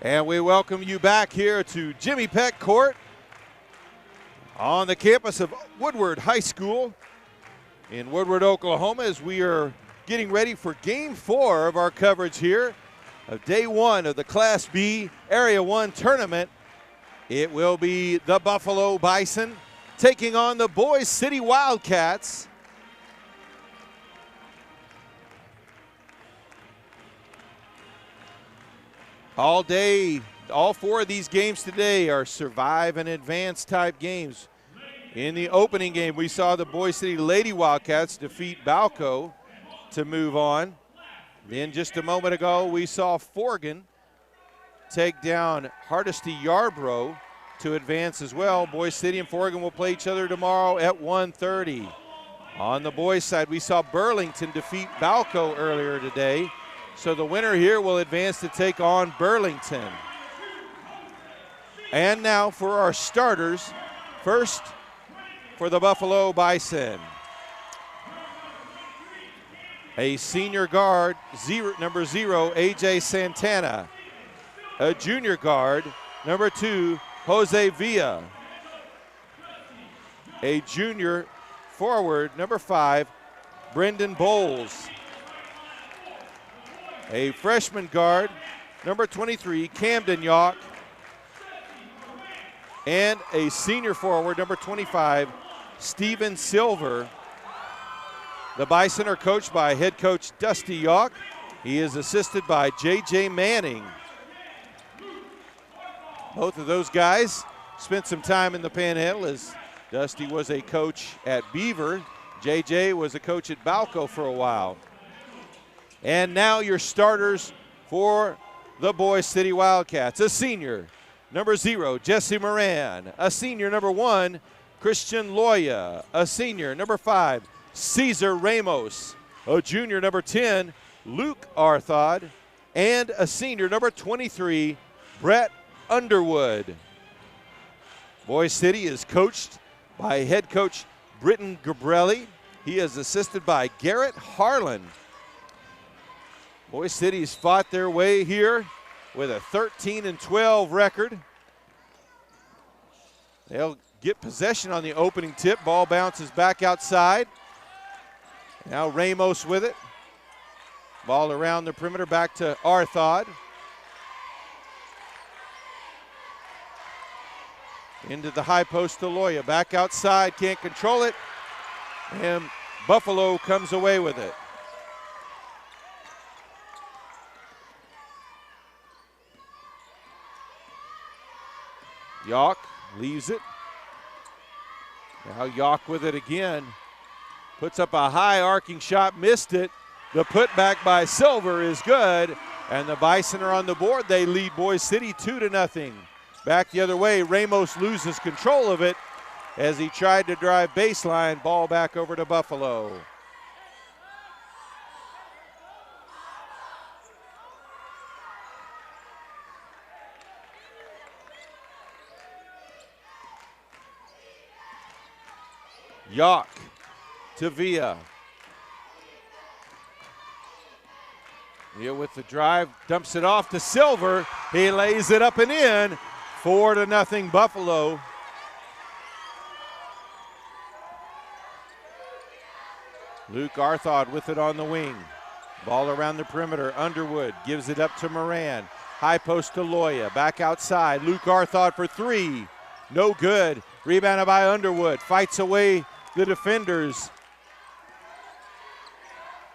And we welcome you back here to Jimmy Peck Court on the campus of Woodward High School in Woodward, Oklahoma, as we are getting ready for Game 4 of our coverage here of Day 1 of the Class B Area 1 tournament. It will be the Buffalo Bison taking on the Boise City Wildcats. All day, all four of these games today are survive and advance type games. In the opening game, we saw the Boise City Lady Wildcats defeat Balco to move on. Then just a moment ago, we saw Forgan take down Hardesty Yarborough to advance as well. Boise City and Forgan will play each other tomorrow at 1:30. On the boys' side, we saw Burlington defeat Balco earlier today. So the winner here will advance to take on Burlington. And now for our starters. First, for the Buffalo Bison, a senior guard, number 0, AJ Santana. A junior guard, number 2, Jose Villa. A junior forward, number 5, Brendan Bowles. A freshman guard, number 23, Camden Yawk. And a senior forward, number 25, Steven Silver. The Bison are coached by head coach Dusty Yawk. He is assisted by J.J. Manning. Both of those guys spent some time in the Panhandle, as Dusty was a coach at Beaver. J.J. was a coach at Balco for a while. And now your starters for the Boise City Wildcats. A senior, number 0, Jesse Moran. A senior, number 1, Christian Loya. A senior, number 5, Cesar Ramos. A junior, number 10, Luke Arthod. And a senior, number 23, Brett Underwood. Boise City is coached by head coach Britton Gabrelli. He is assisted by Garrett Harlan. Boise City's fought their way here with a 13-12 record. They'll get possession on the opening tip. Ball bounces back outside. Now Ramos with it. Ball around the perimeter, back to Arthod. Into the high post to Loya. Back outside, can't control it. And Buffalo comes away with it. Yawk leaves it. Now Yawk with it again. Puts up a high arcing shot, missed it. The putback by Silver is good, and the Bison are on the board. They lead Boise City 2-0. Back the other way, Ramos loses control of it as he tried to drive baseline. Ball back over to Buffalo. Yawk to Villa. Villa with the drive, dumps it off to Silver. He lays it up and in. 4-0 Buffalo. Luke Arthod with it on the wing. Ball around the perimeter. Underwood gives it up to Moran. High post to Loya. Back outside. Luke Arthod for 3. No good. Rebounded by Underwood. Fights away the defenders.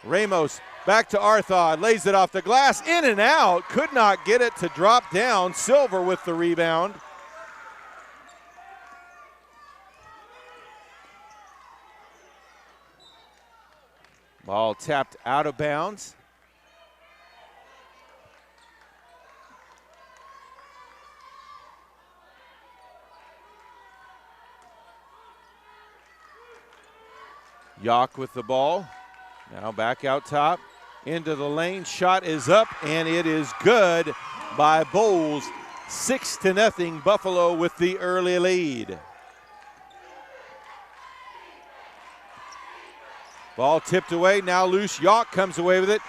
Ramos back to Arthod, lays it off the glass, in and out, could not get it to drop down. Silver with the rebound. Ball tapped out of bounds. Yawk with the ball. Now back out top, into the lane. Shot is up, and it is good by Bowles. 6-0 Buffalo with the early lead. Ball tipped away, now loose. Yawk comes away with it.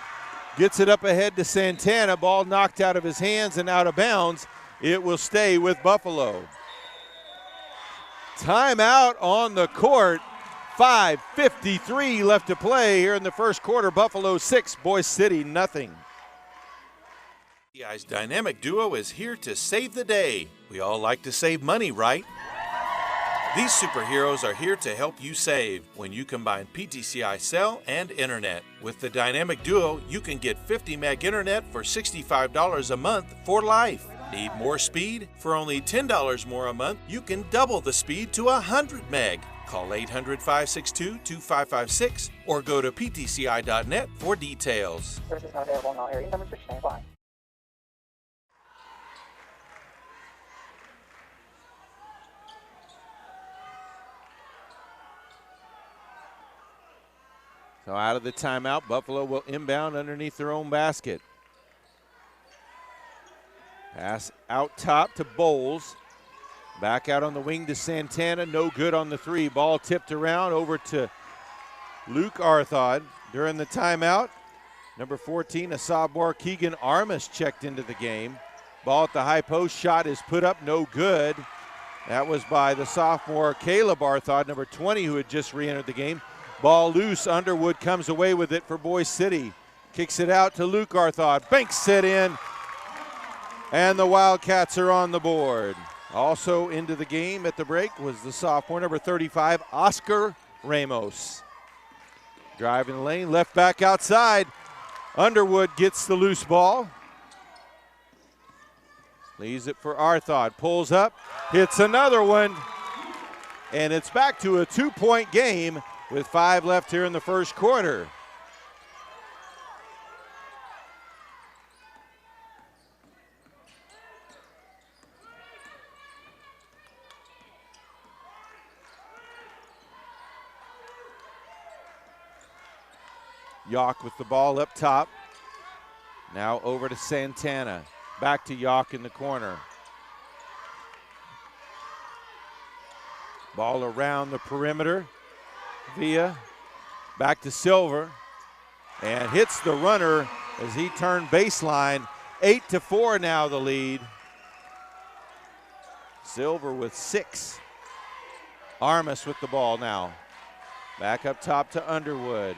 Gets it up ahead to Santana. Ball knocked out of his hands and out of bounds. It will stay with Buffalo. Timeout on the court. 5:53 left to play here in the first quarter. Buffalo 6, Boise City nothing. PTCI's dynamic duo is here to save the day. We all like to save money, right? These superheroes are here to help you save when you combine PTCI cell and internet. With the dynamic duo, you can get 50 meg internet for $65 a month for life. Need more speed? For only $10 more a month, you can double the speed to 100 meg. Call 800-562-2556 or go to ptci.net for details. Services not available in all areas. Number 6 stand by. So out of the timeout, Buffalo will inbound underneath their own basket. Pass out top to Bowles. Back out on the wing to Santana. No good on the three. Ball tipped around over to Luke Arthod. During the timeout, number 14, a sophomore, Keegan Armas, checked into the game. Ball at the high post. Shot is put up. No good. That was by the sophomore, Caleb Arthod, number 20, who had just re-entered the game. Ball loose. Underwood comes away with it for Boise City. Kicks it out to Luke Arthod. Banks it in. And the Wildcats are on the board. Also into the game at the break was the sophomore, number 35, Oscar Ramos. Driving the lane, left back outside. Underwood gets the loose ball. Leaves it for Arthod. Pulls up, hits another one. And it's back to a 2-point game with 5 left here in the first quarter. Yock with the ball up top. Now over to Santana. Back to Yock in the corner. Ball around the perimeter. Villa back to Silver. And hits the runner as he turned baseline. 8-4 now the lead. Silver with 6. Armas with the ball now. Back up top to Underwood.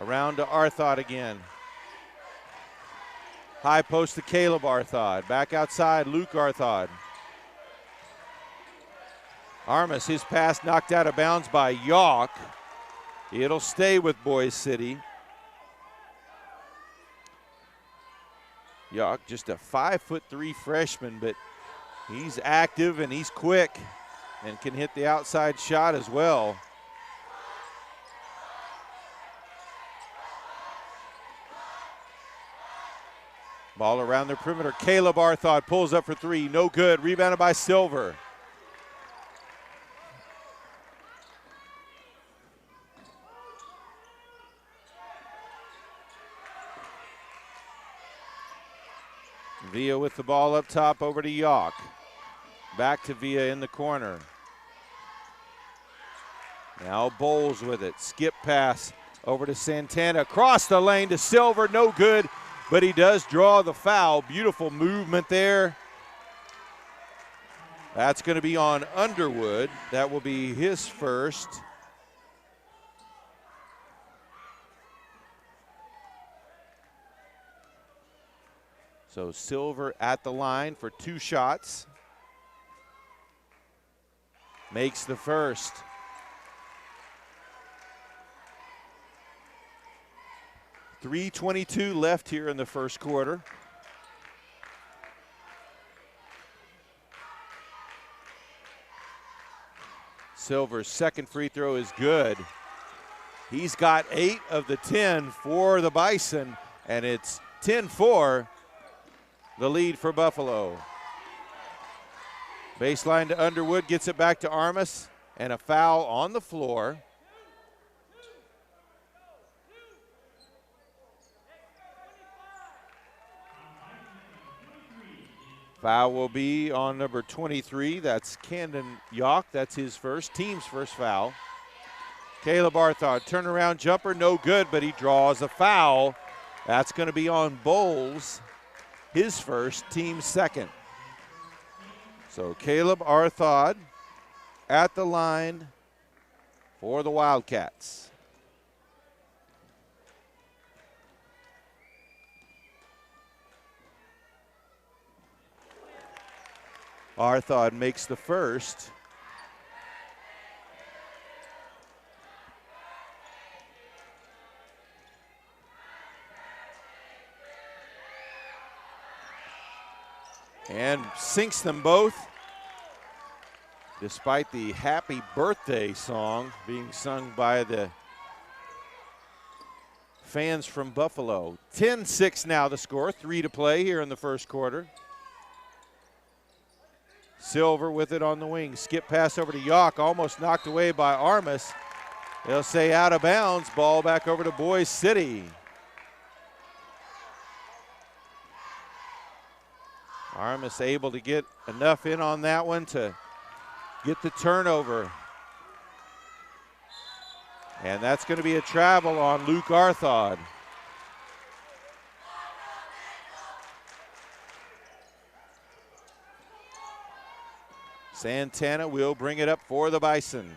Around to Arthod again. High post to Caleb Arthod. Back outside, Luke Arthod. Armas, his pass knocked out of bounds by Yock. It'll stay with Boise City. Yock, just a 5'3" freshman, but he's active and he's quick and can hit the outside shot as well. Ball around the perimeter. Caleb Arthod pulls up for 3. No good. Rebounded by Silver. Villa with the ball up top over to Yock. Back to Villa in the corner. Now Bowles with it. Skip pass over to Santana. Across the lane to Silver. No good. But he does draw the foul. Beautiful movement there. That's going to be on Underwood. That will be his first. So Silver at the line for 2 shots. Makes the first. .322 left here in the first quarter. Silver's second free throw is good. He's got 8 of the 10 for the Bison, and it's 10-4, the lead for Buffalo. Baseline to Underwood, gets it back to Armas, and a foul on the floor. Foul will be on number 23. That's Camden Yock. That's his first, team's first foul. Caleb Arthod, turnaround jumper, no good, but he draws a foul That's going to be on Bowles, his first, team second. So Caleb Arthod at the line for the Wildcats. Arthod makes the first. And sinks them both, despite the happy birthday song being sung by the fans from Buffalo. 10-6 now the score, 3 to play here in the first quarter. Silver with it on the wing. Skip pass over to Yawk, almost knocked away by Armas. They'll say out of bounds, ball back over to Boise City. Armas able to get enough in on that one to get the turnover. And that's going to be a travel on Luke Arthod. Santana will bring it up for the Bison.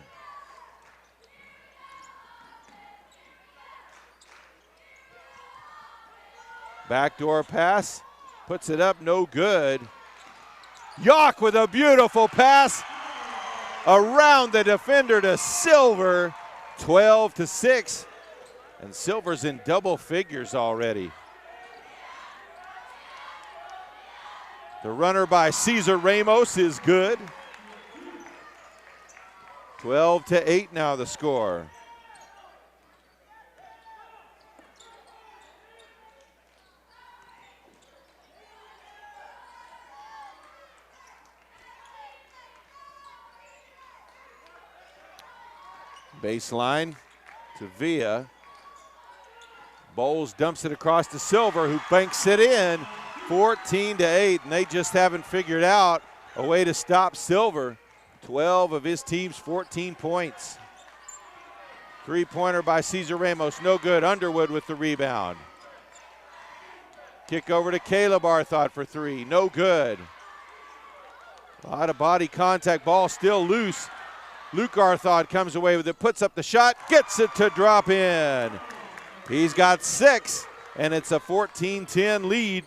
Backdoor pass, puts it up, no good. Yawk with a beautiful pass around the defender to Silver, 12-6. And Silver's in double figures already. The runner by Cesar Ramos is good. 12-8 now the score. Baseline to Villa. Bowles dumps it across to Silver, who banks it in. 14-8, and they just haven't figured out a way to stop Silver. 12 of his team's 14 points. Three-pointer by Cesar Ramos, no good. Underwood with the rebound. Kick over to Caleb Arthod for three, no good. A lot of body contact, ball still loose. Luke Arthod comes away with it, puts up the shot, gets it to drop in. He's got 6, and it's a 14-10 lead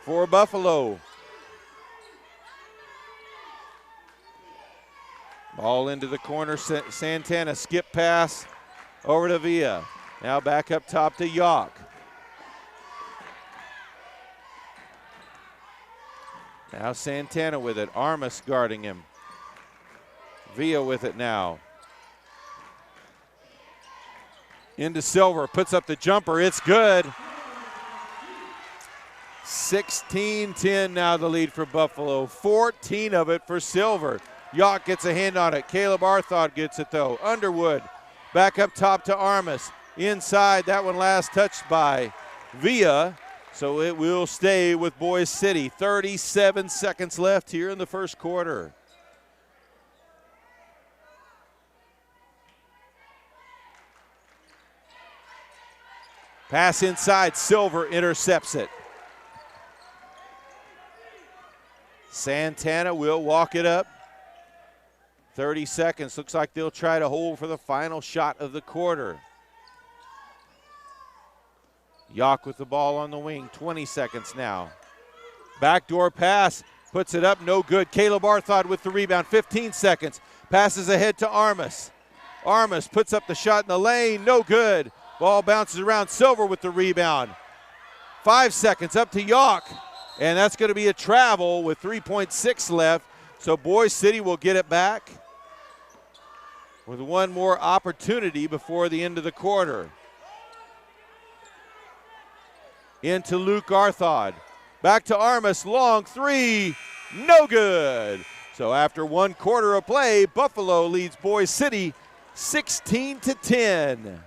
for Buffalo. Ball into the corner, Santana skip pass over to Villa. Now back up top to Yawk. Now Santana with it, Armas guarding him. Villa with it now. Into Silver, puts up the jumper, it's good. 16-10 now the lead for Buffalo, 14 of it for Silver. Yawk gets a hand on it, Caleb Arthod gets it though. Underwood, back up top to Armas. Inside, that one last touched by Villa, so it will stay with Boise City. 37 seconds left here in the first quarter. Pass inside, Silver intercepts it. Santana will walk it up. 30 seconds, looks like they'll try to hold for the final shot of the quarter. Yawk with the ball on the wing, 20 seconds now. Backdoor pass, puts it up, no good. Caleb Arthod with the rebound, 15 seconds. Passes ahead to Armas. Armas puts up the shot in the lane, no good. Ball bounces around, Silver with the rebound. 5 seconds, up to Yawk. And that's going to be a travel with 3.6 left. So Boise City will get it back with one more opportunity before the end of the quarter. Into Luke Arthod. Back to Armas, long three, no good. So after 1 quarter of play, Buffalo leads Boise City 16-10.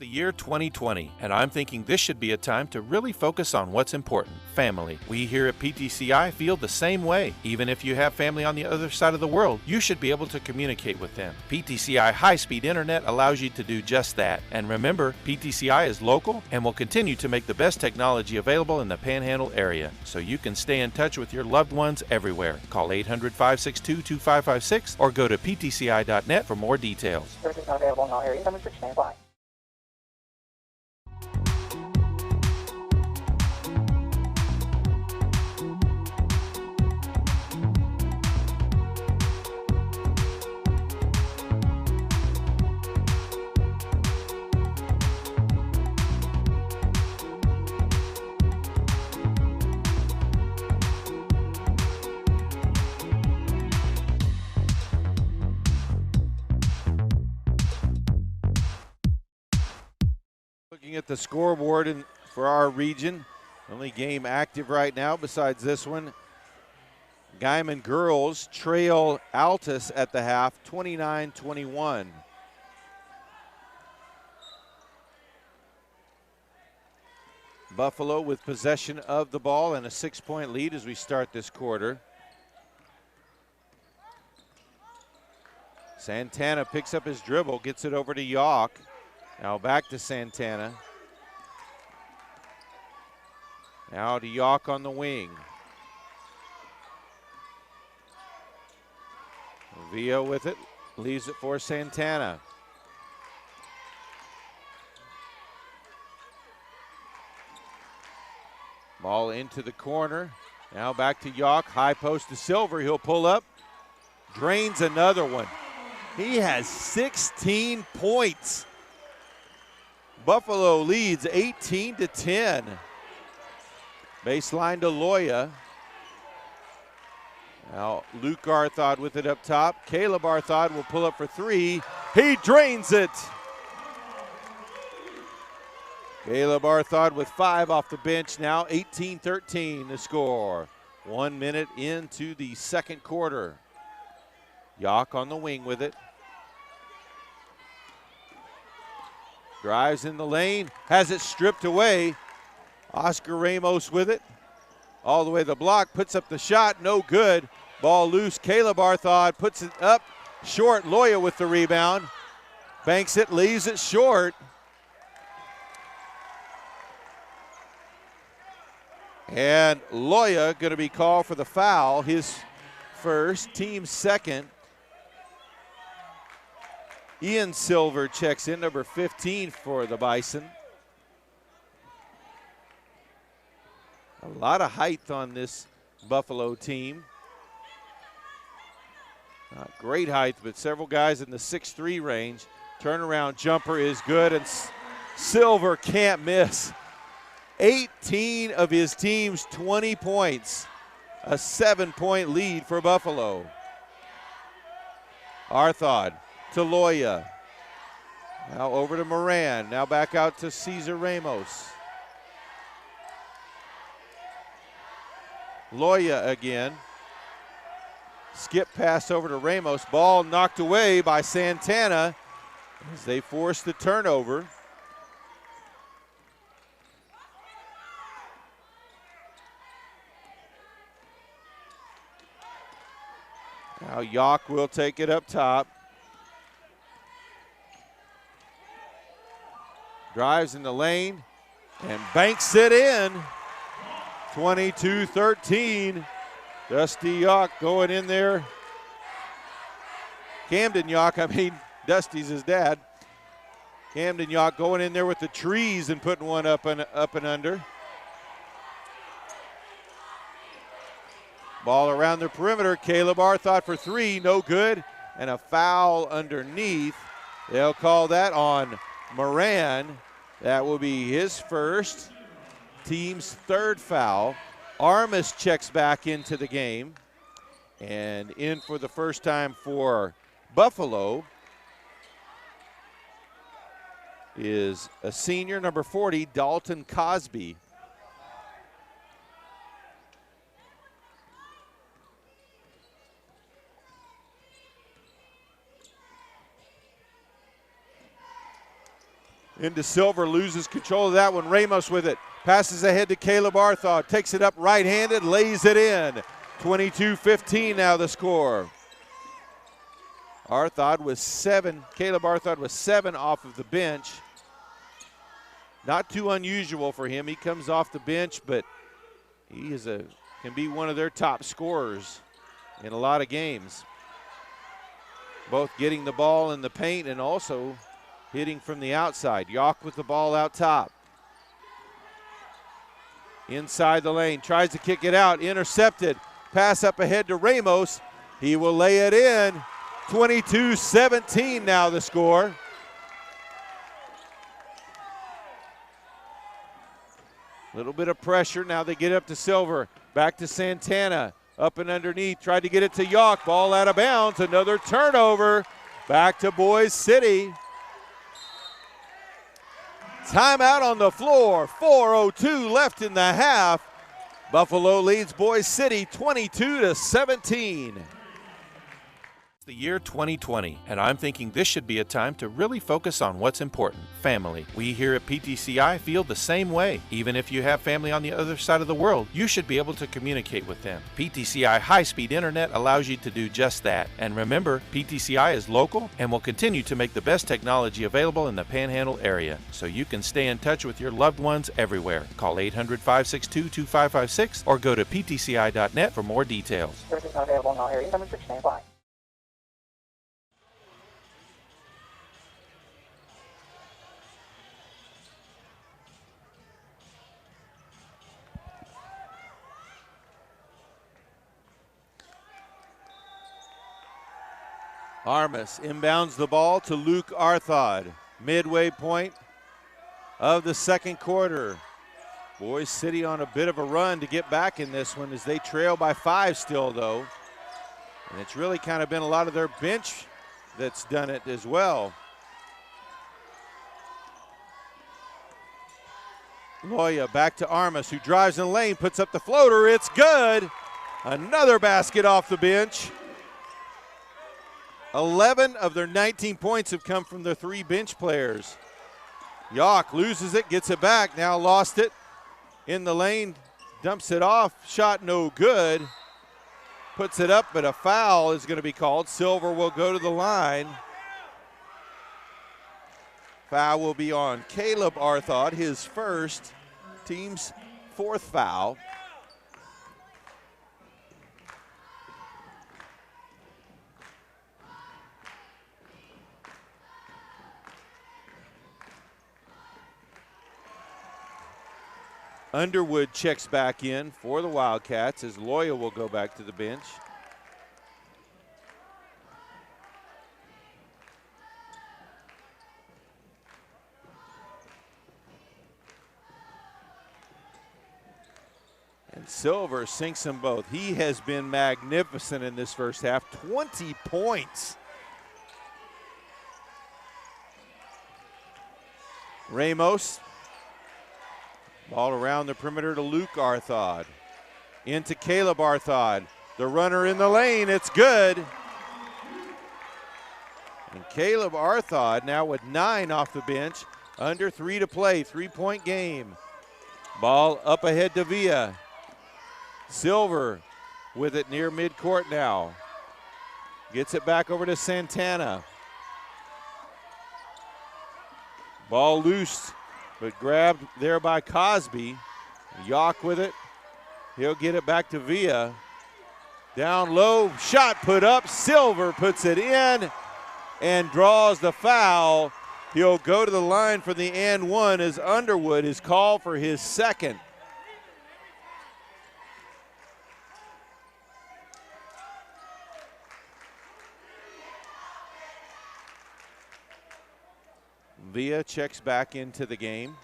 the year 2020, and I'm thinking this should be a time to really focus on what's important, family. We here at PTCI feel the same way. Even if you have family on the other side of the world, you should be able to communicate with them. PTCI high-speed internet allows you to do just that. And remember, PTCI is local and will continue to make the best technology available in the Panhandle area, so you can stay in touch with your loved ones everywhere. Call 800-562-2556 or go to ptci.net for more details. Services not available in all areas. Some restrictions may apply. Looking at the scoreboard for our region, only game active right now besides this one. Guyman girls trail Altus at the half, 29-21. Buffalo with possession of the ball and a 6-point lead as we start this quarter. Santana picks up his dribble, gets it over to Yawk. Now back to Santana. Now to Yawk on the wing. Villa with it, leaves it for Santana. Ball into the corner. Now back to Yawk, high post to Silver, he'll pull up. Drains another one. He has 16 points. Buffalo leads 18-10. Baseline to Loya. Now Luke Arthod with it up top. Caleb Arthod will pull up for three. He drains it. Caleb Arthod with 5 off the bench now. 18-13 the score. 1 minute into the second quarter. Yawk on the wing with it. Drives in the lane, has it stripped away. Oscar Ramos with it. All the way to the block, puts up the shot, no good. Ball loose, Caleb Arthod puts it up, short. Loya with the rebound. Banks it, leaves it short. And Loya gonna be called for the foul, his first, team second. Ian Silver checks in, number 15 for the Bison. A lot of height on this Buffalo team. Not great height, but several guys in the 6'3" range. Turnaround jumper is good, and Silver can't miss. 18 of his team's 20 points. A 7-point lead for Buffalo. Arthod to Loya. Now over to Moran. Now back out to Cesar Ramos. Loya again. Skip pass over to Ramos. Ball knocked away by Santana as they force the turnover. Now Yawk will take it up top. Drives in the lane and banks it in. 22-13. Dusty Yawk going in there. Camden Yawk, Dusty's his dad. Camden Yawk going in there with the trees and putting one up and under. Ball around the perimeter. Caleb Arthod for three, no good. And a foul underneath. They'll call that on Moran. That will be his first, team's third foul. Armas checks back into the game. And in for the first time for Buffalo is a senior, number 40, Dalton Cosby. Into Silver, loses control of that one. Ramos with it. Passes ahead to Caleb Arthod. Takes it up right-handed, lays it in. 22-15 now the score. Caleb Arthod was 7 off of the bench. Not too unusual for him. He comes off the bench, but he can be one of their top scorers in a lot of games. Both getting the ball in the paint and also hitting from the outside. Yock with the ball out top. Inside the lane, tries to kick it out, intercepted. Pass up ahead to Ramos. He will lay it in. 22-17 now the score. Little bit of pressure. Now they get up to Silver. Back to Santana. Up and underneath. Tried to get it to Yock. Ball out of bounds. Another turnover. Back to Boise City. Timeout on the floor. 4:02 left in the half. Buffalo leads Boise City 22-17. The year 2020, and I'm thinking this should be a time to really focus on what's important, family. We here at PTCI feel the same way. Even if you have family on the other side of the world, you should be able to communicate with them. PTCI high-speed internet allows you to do just that. And remember, PTCI is local and will continue to make the best technology available in the Panhandle area, so you can stay in touch with your loved ones everywhere. Call 800-562-2556 or go to ptci.net for more details. Services not available in all areas. Number 6, stand by. Armas inbounds the ball to Luke Arthod. Midway point of the second quarter. Boise City on a bit of a run to get back in this one as they trail by 5 still, though. And it's really kind of been a lot of their bench that's done it as well. Loya back to Armas, who drives in the lane, puts up the floater. It's good. Another basket off the bench. 11 of their 19 points have come from their 3 bench players. Yock loses it, gets it back, now lost it in the lane, dumps it off, shot no good. Puts it up, but a foul is going to be called. Silver will go to the line. Foul will be on Caleb Arthod, his first, team's 4th foul. Underwood checks back in for the Wildcats as Loya will go back to the bench. And Silver sinks them both. He has been magnificent in this first half, 20 points. Ramos. Ball around the perimeter to Luke Arthod. Into Caleb Arthod. The runner in the lane, it's good. And Caleb Arthod now with 9 off the bench. Under 3 to play, 3-point game. Ball up ahead to Villa. Silver with it near midcourt now. Gets it back over to Santana. Ball loose, but grabbed there by Cosby. Yock with it. He'll get it back to Villa. Down low, shot put up. Silver puts it in and draws the foul. He'll go to the line for the and one as Underwood is called for his second. Villa checks back into the game.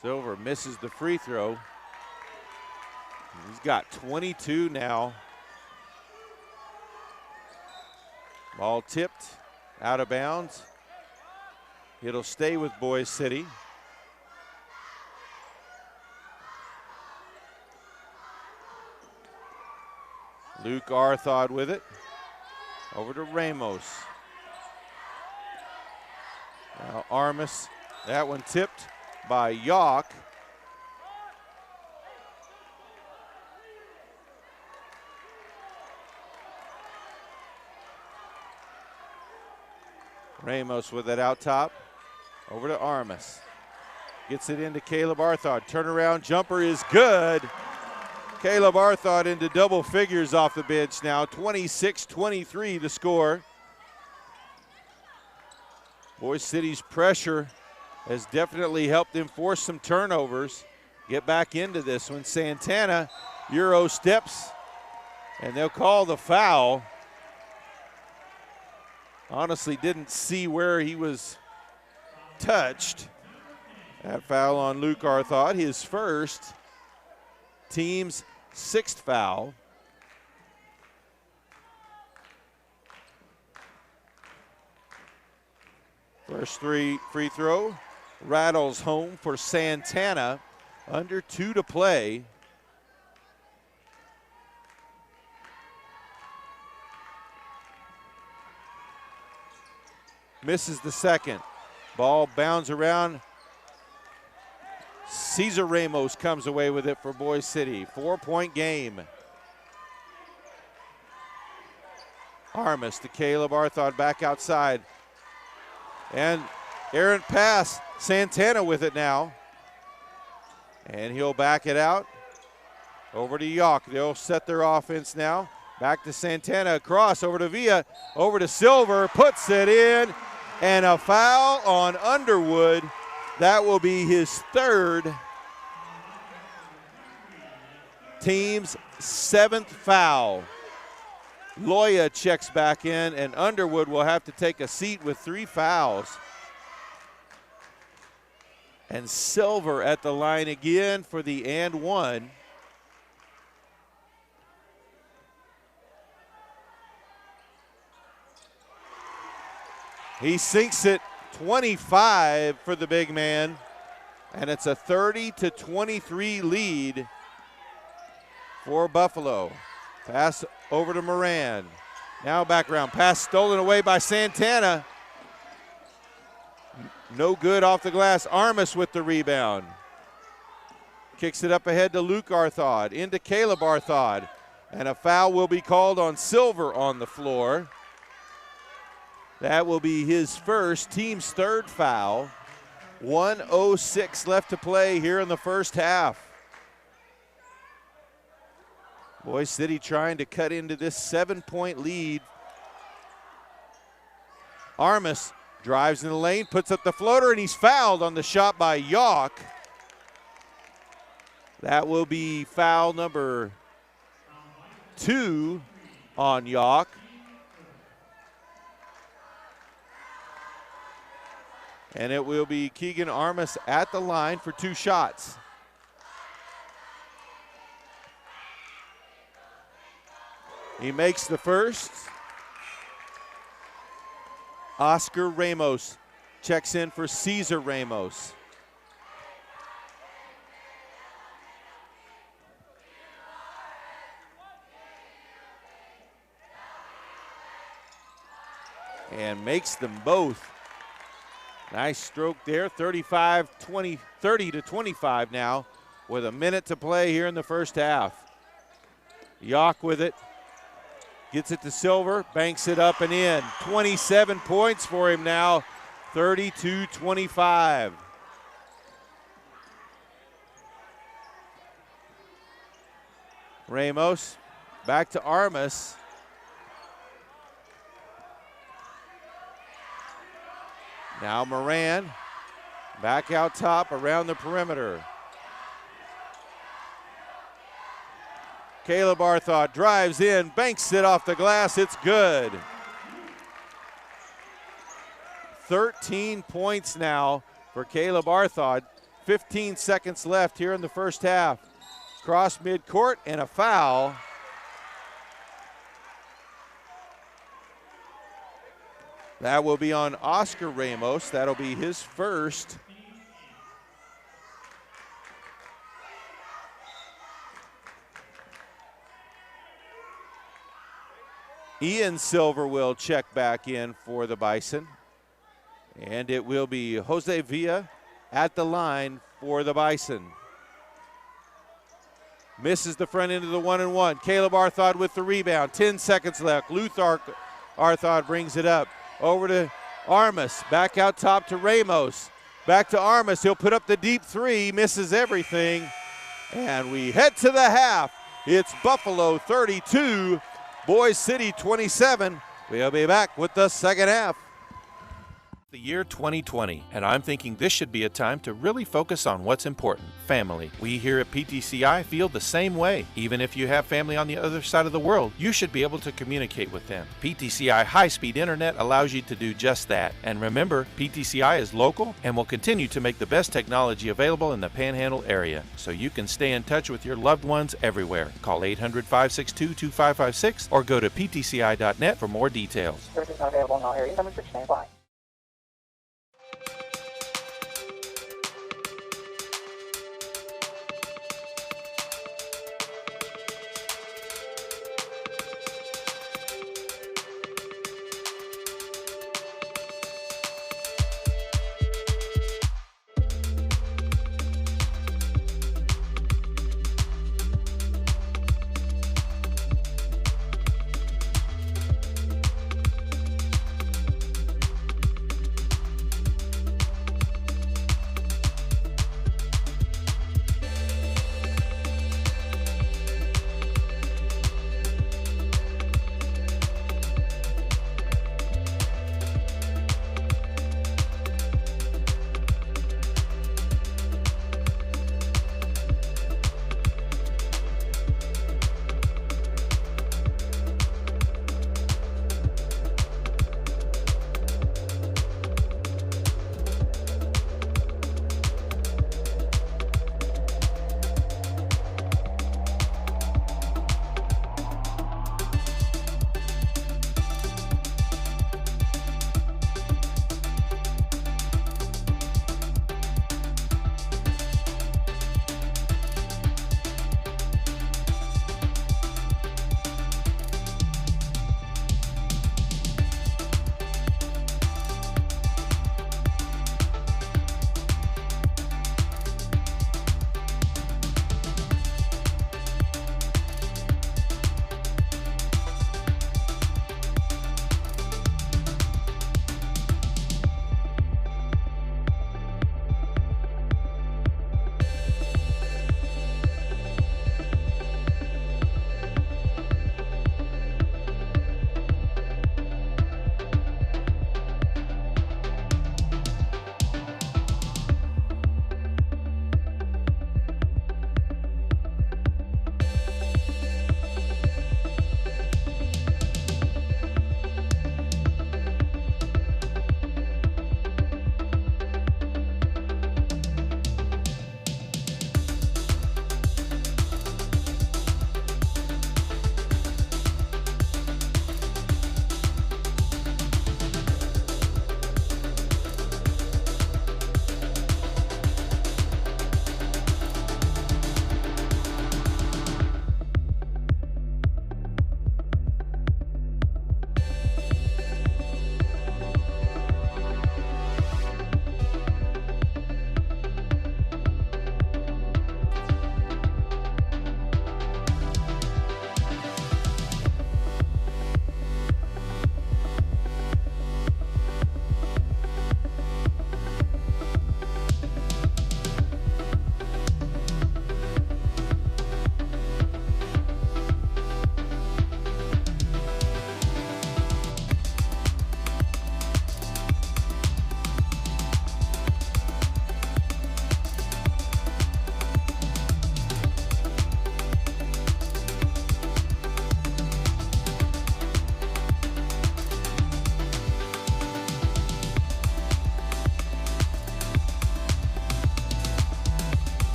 Silver misses the free throw. He's got 22 now. Ball tipped out of bounds. It'll stay with Boise City. Luke Arthod with it. Over to Ramos. Now Armas, that one tipped by Yawk. Ramos with it out top. Over to Armas. Gets it into Caleb Arthod. Turnaround jumper is good. Caleb Arthod into double figures off the bench now. 26-23 the score. Boise City's pressure has definitely helped them force some turnovers. Get back into this one. Santana Euro steps, and they'll call the foul. Honestly didn't see where he was touched. That foul on Luke Arthod, his first, team's 6th foul. First free throw rattles home for Santana. Under 2 to play. Misses the second. Ball bounds around. Cesar Ramos comes away with it for Boise City. 4-point game. Armas to Caleb Arthod back outside. And errant pass. Santana with it now. And he'll back it out. Over to Yawk. They'll set their offense now. Back to Santana, across, over to Villa, over to Silver, puts it in, and a foul on Underwood. That will be his 3rd, team's 7th foul. Loya checks back in, and Underwood will have to take a seat with 3 fouls. And Silver at the line again for the and one. He sinks it 25 for the big man, and it's a 30-23 lead for Buffalo. Pass over to Moran. Now back around. Pass stolen away by Santana. No good off the glass. Armas with the rebound. Kicks it up ahead to Luke Arthod. Into Caleb Arthod. And a foul will be called on Silver on the floor. That will be his first, team's 3rd foul. 1:06 left to play here in the first half. Boise City trying to cut into this 7-point lead. Armas drives in the lane, puts up the floater, and he's fouled on the shot by Yawk. That will be foul number 2 on Yawk. And it will be Keegan Armas at the line for 2 shots. He makes the first. Oscar Ramos checks in for Cesar Ramos. And makes them both. Nice stroke there, 30-25 now with a minute to play here in the first half. Yawk with it, gets it to Silver, banks it up and in. 27 points for him now, 32-25. Ramos back to Armas. Now Moran back out top around the perimeter. Caleb Arthod drives in, banks it off the glass, it's good. 13 points now for Caleb Arthod. 15 seconds left here in the first half. Cross midcourt and a foul. That will be on Oscar Ramos. That'll be his first. Ian Silver will check back in for the Bison. And it will be Jose Villa at the line for the Bison. Misses the front end of the 1-and-1. Caleb Arthod with the rebound. 10 seconds left. Luther Arthod brings it up. Over to Armas. Back out top to Ramos. Back to Armas. He'll put up the deep three. Misses everything. And we head to the half. It's Buffalo 32, Boise City 27. We'll be back with the second half. The year 2020, and I'm thinking this should be a time to really focus on what's important, family. We here at PTCI feel the same way. Even if you have family on the other side of the world, you should be able to communicate with them. PTCI high-speed internet allows you to do just that. And remember, PTCI is local and will continue to make the best technology available in the Panhandle area, so you can stay in touch with your loved ones everywhere. Call 800-562-2556 or go to ptci.net for more details. Services not available in all areas. 7-6 stand by.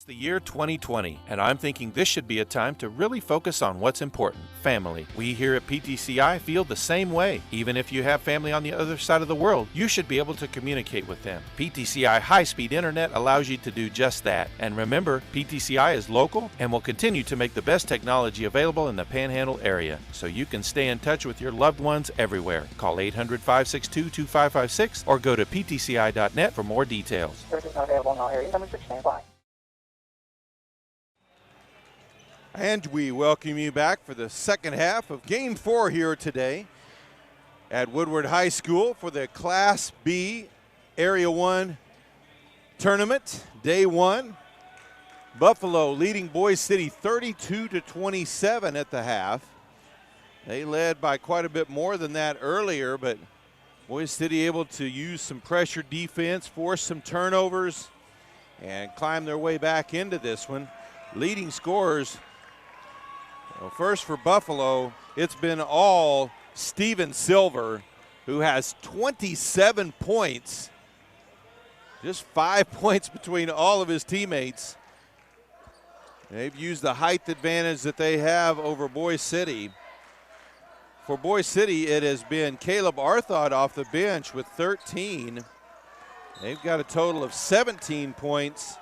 It's the year 2020, and I'm thinking this should be a time to really focus on what's important, family. We here at PTCI feel the same way. Even if you have family on the other side of the world, you should be able to communicate with them. PTCI high-speed internet allows you to do just that. And remember, PTCI is local and will continue to make the best technology available in the Panhandle area, so you can stay in touch with your loved ones everywhere. Call 800-562-2556 or go to ptci.net for more details. Services not available in all areas. Some restrictions may apply. And we welcome you back for the second half of Game 4 here today at Woodward High School for the Class B Area 1 tournament, Day 1. Buffalo leading Boise City 32-27 at the half. They led by quite a bit more than that earlier, but Boise City able to use some pressure defense, force some turnovers, and climb their way back into this one. Leading scorers. Well, first for Buffalo, it's been all Steven Silver, who has 27 points. Just 5 points between all of his teammates. They've used the height advantage that they have over Boise City. For Boise City, it has been Caleb Arthod off the bench with 13. They've got a total of 17 points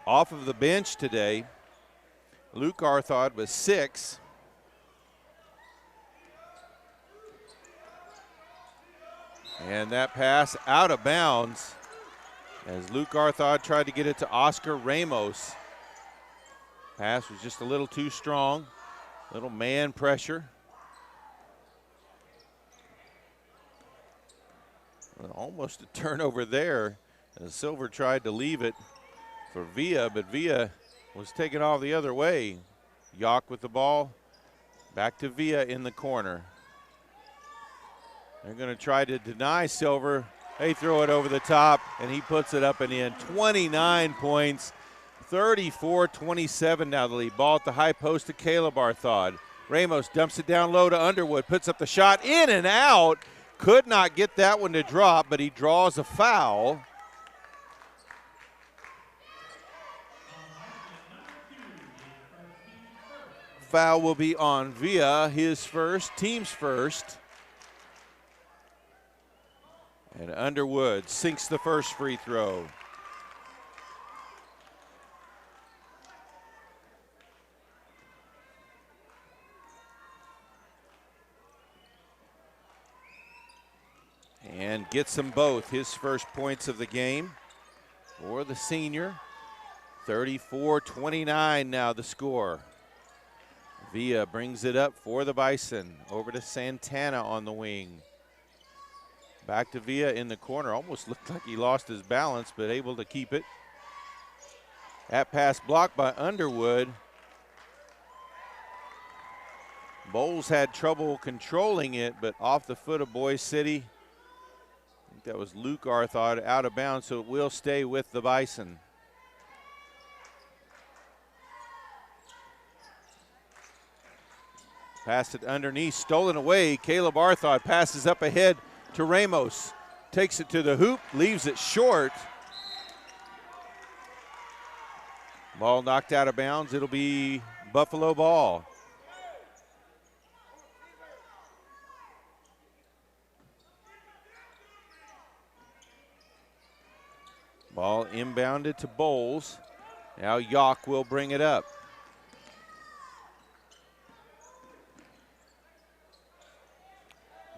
off of the bench today. Luke Arthod with 6. And that pass out of bounds as Luke Arthod tried to get it to Oscar Ramos. Pass was just a little too strong. Little man pressure. Almost a turnover there as Silver tried to leave it for Villa, but Villa was taken off the other way. Yock with the ball. Back to Villa in the corner. They're going to try to deny Silver. They throw it over the top, and he puts it up and in. 29 points, 34-27 now the lead. Ball at the high post to Caleb Arthod. Ramos dumps it down low to Underwood, puts up the shot, in and out. Could not get that one to drop, but he draws a foul. Foul will be on Villa, his first, team's first. And Underwood sinks the first free throw. And gets them both, his first points of the game for the senior. 34-29 now the score. Villa brings it up for the Bison. Over to Santana on the wing. Back to Villa in the corner. Almost looked like he lost his balance, but able to keep it. That pass blocked by Underwood. Bowles had trouble controlling it, but off the foot of Boise City. I think that was Luke Arthod out of bounds, so it will stay with the Bison. Passed it underneath, stolen away. Caleb Arthod passes up ahead to Ramos. Takes it to the hoop, leaves it short. Ball knocked out of bounds. It'll be Buffalo ball. Ball inbounded to Bowles. Now Yock will bring it up.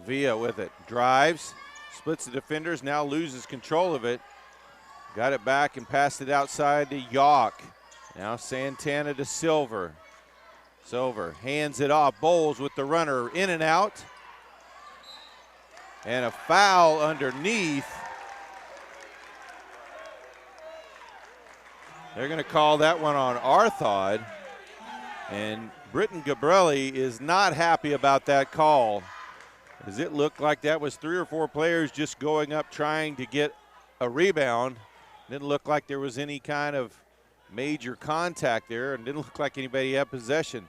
Villa with it, drives, splits the defenders, now loses control of it. Got it back and passed it outside to Yock. Now Santana to Silver. Silver hands it off, Bowles with the runner, in and out. And a foul underneath. They're going to call that one on Arthod. And Britton Gabrelli is not happy about that call, as it looked like that was 3 or 4 players just going up trying to get a rebound. Didn't look like there was any kind of major contact there, and didn't look like anybody had possession.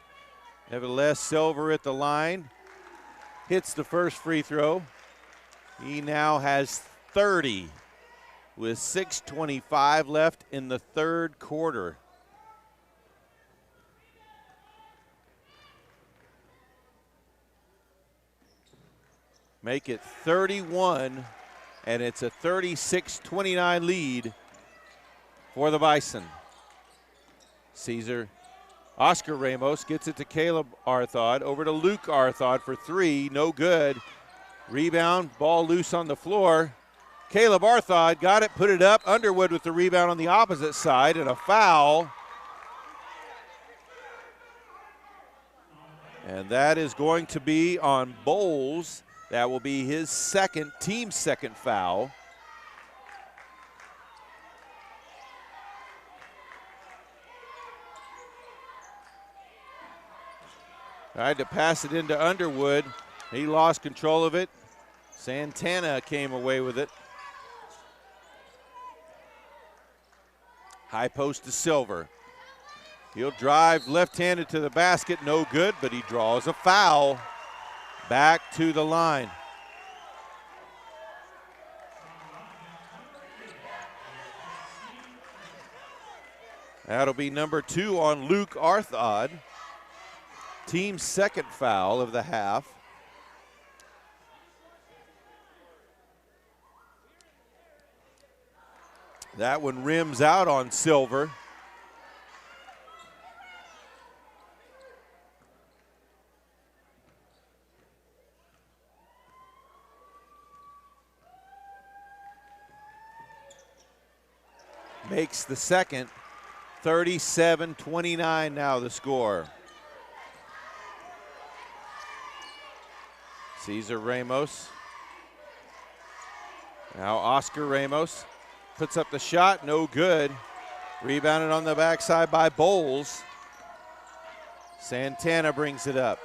Nevertheless, Silver at the line, hits the first free throw. He now has 30. with 6:25 left in the third quarter. Make it 31, and it's a 36-29 lead for the Bison. Oscar Ramos gets it to Caleb Arthod, over to Luke Arthod for three, no good. Rebound, ball loose on the floor. Caleb Arthod got it, put it up. Underwood with the rebound on the opposite side, and a foul. And that is going to be on Bowles. That will be his team's second foul. Tried to pass it into Underwood. He lost control of it. Santana came away with it. High post to Silver. He'll drive left-handed to the basket, no good, but he draws a foul. Back to the line. That'll be number 2 on Luke Arthod. Team's second foul of the half. That one rims out on Silver. Makes the second. 37-29 now the score. Cesar Ramos. Now Oscar Ramos puts up the shot, no good. Rebounded on the backside by Bowles. Santana brings it up.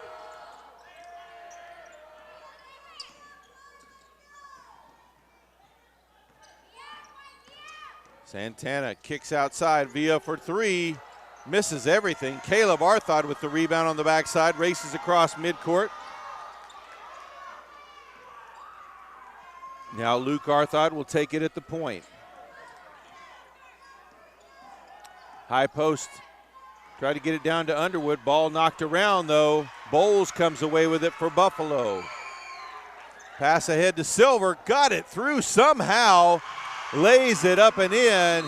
Santana kicks outside, Villa for three, misses everything. Caleb Arthod with the rebound on the backside, races across midcourt. Now Luke Arthod will take it at the point. High post, try to get it down to Underwood. Ball knocked around though. Bowles comes away with it for Buffalo. Pass ahead to Silver, got it through somehow. Lays it up and in.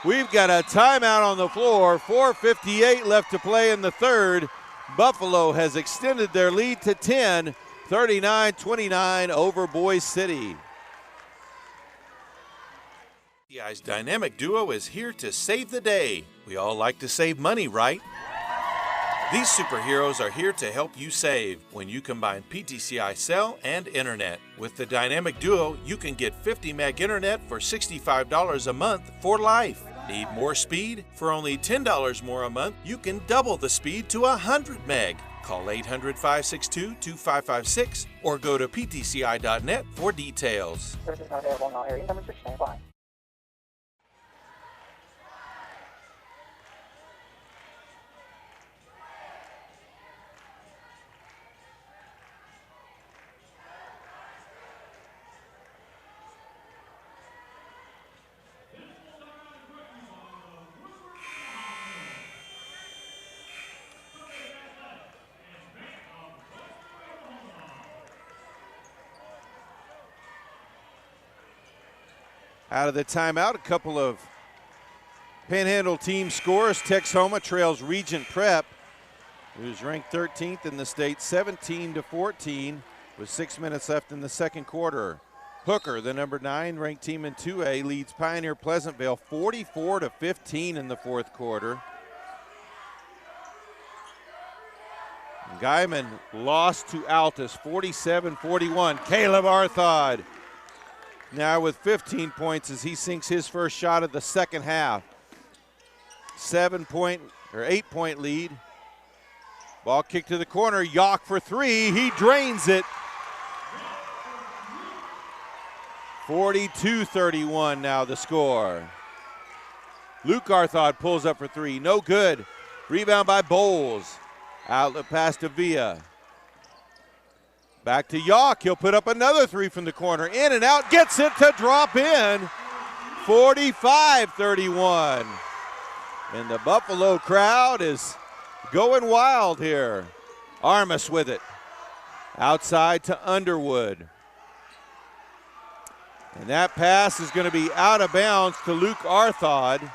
We've got a timeout on the floor. 4:58 left to play in the third. Buffalo has extended their lead to 10, 39-29 over Boise City. PTCI's dynamic duo is here to save the day. We all like to save money, right? These superheroes are here to help you save when you combine PTCI cell and internet. With the dynamic duo, you can get 50 meg internet for $65 a month for life. Need more speed? For only $10 more a month, you can double the speed to 100 meg. Call 800-562-2556 or go to ptci.net for details. Services not available in all areas. Number 6 stand by. Out of the timeout, a couple of Panhandle team scores. Texhoma trails Regent Prep, who's ranked 13th in the state, 17-14, with 6 minutes left in the second quarter. Hooker, the number 9 ranked team in 2A, leads Pioneer Pleasantville 44-15 in the fourth quarter. Guyman lost to Altus 47-41. Caleb Arthod now with 15 points as he sinks his first shot of the second half. 8-point lead. Ball kicked to the corner. Yock for three. He drains it. 42-31 now the score. Luke Arthod pulls up for three. No good. Rebound by Bowles. Outlet pass to Villa. Back to Yock. He'll put up another three from the corner. In and out. Gets it to drop in. 45-31. And the Buffalo crowd is going wild here. Armas with it. Outside to Underwood. And that pass is going to be out of bounds to Luke Arthod.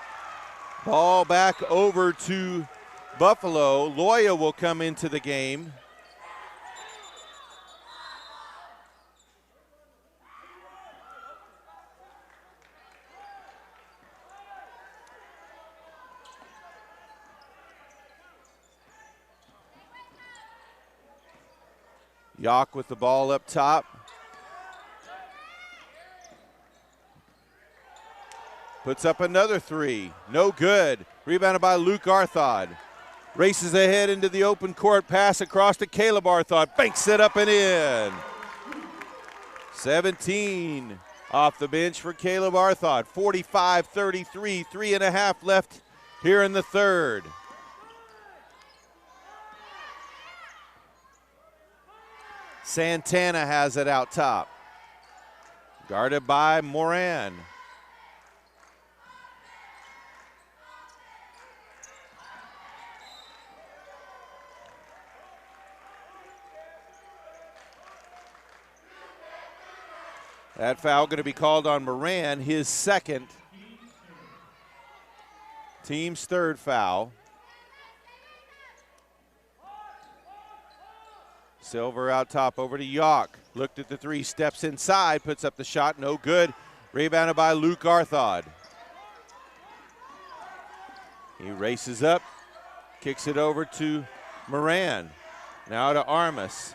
Ball back over to Buffalo. Loya will come into the game. Yock with the ball up top. Puts up another three. No good. Rebounded by Luke Arthod. Races ahead into the open court. Pass across to Caleb Arthod. Banks it up and in. 17 off the bench for Caleb Arthod. 45-33. 3.5 left here in the third. Santana has it out top. Guarded by Moran. That foul going to be called on Moran, his second. Team's third foul. Silver out top over to Yock. Looked at the three, steps inside, puts up the shot, no good. Rebounded by Luke Arthod. He races up, kicks it over to Moran. Now to Armas.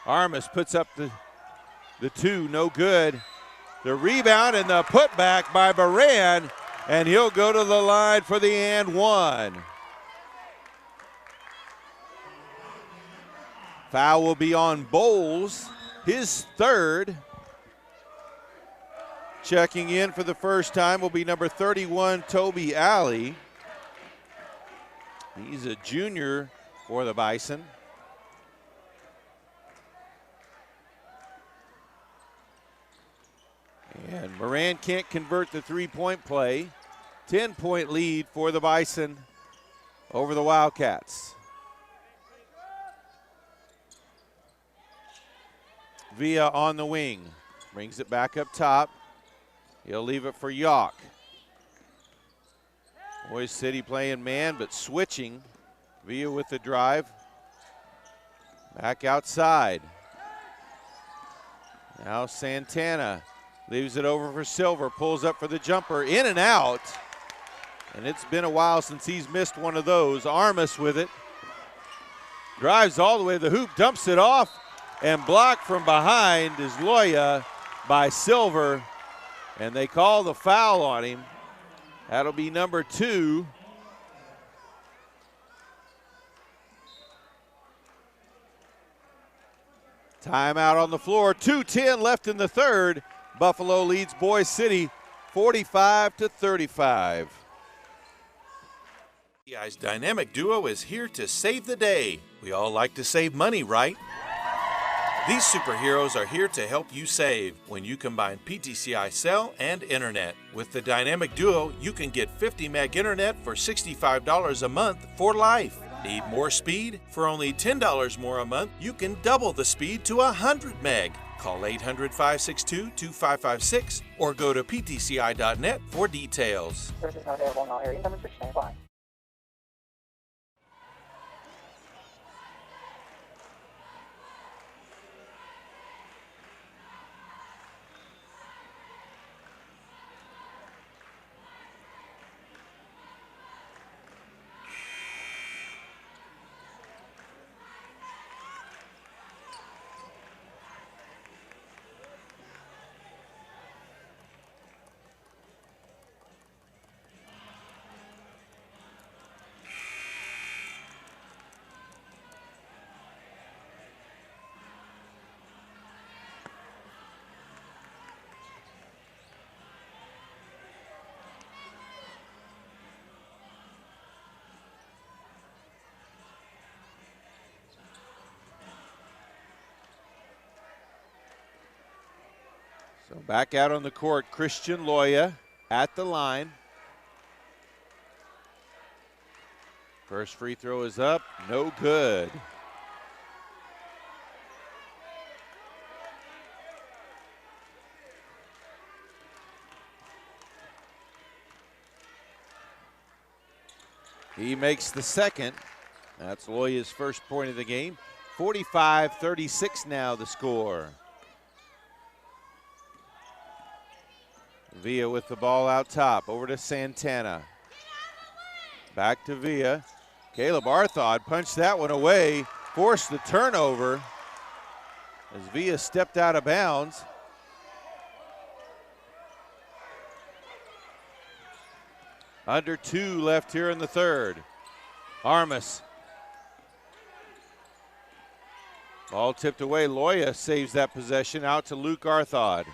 Armas puts up the two, no good. The rebound and the putback by Moran, and he'll go to the line for the and one. Foul will be on Bowles, his third. Checking in for the first time will be number 31, Toby Alley. He's a junior for the Bison. And Moran can't convert the three-point play. 10-point lead for the Bison over the Wildcats. Villa on the wing. Brings it back up top. He'll leave it for Yock. Boise City playing man, but switching. Villa with the drive. Back outside. Now Santana leaves it over for Silver. Pulls up for the jumper. In and out. And it's been a while since he's missed one of those. Armas with it. Drives all the way to the hoop. Dumps it off. And blocked from behind is Loya by Silver. And they call the foul on him. That'll be number 2. Timeout on the floor. 2:10 left in the third. Buffalo leads Boise City 45-35. PTCI's dynamic duo is here to save the day. We all like to save money, right? These superheroes are here to help you save when you combine PTCI cell and internet. With the Dynamic Duo, you can get 50 meg internet for $65 a month for life. Need more speed? For only $10 more a month, you can double the speed to 100 meg. Call 800-562-2556 or go to ptci.net for details. Service not available in all areas. Numbers for stand by. So back out on the court, Christian Loya. at the line. First free throw is up, no good. He makes the second. That's Loya's first point of the game. 45-36 now the score. Villa with the ball out top, over to Santana. Back to Villa. Caleb Arthod punched that one away, forced the turnover as Villa stepped out of bounds. Under 2 left here in the third. Armas. Ball tipped away. Loya saves that possession out to Luke Arthod.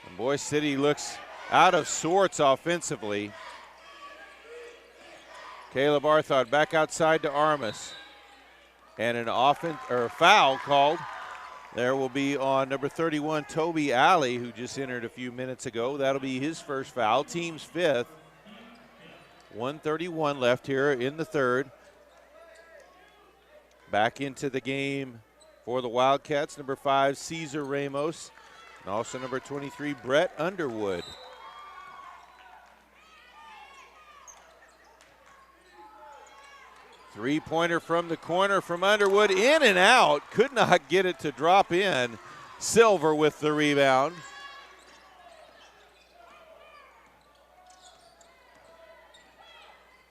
And Boise City looks out of sorts offensively. Caleb Arthod back outside to Armas. And an foul called. There will be on number 31, Toby Alley, who just entered a few minutes ago. That'll be his first foul, team's fifth. 1:31 left here in the third. Back into the game for the Wildcats, number 5, Cesar Ramos, and also number 23, Brett Underwood. Three-pointer from the corner from Underwood, in and out. Could not get it to drop in. Silver with the rebound.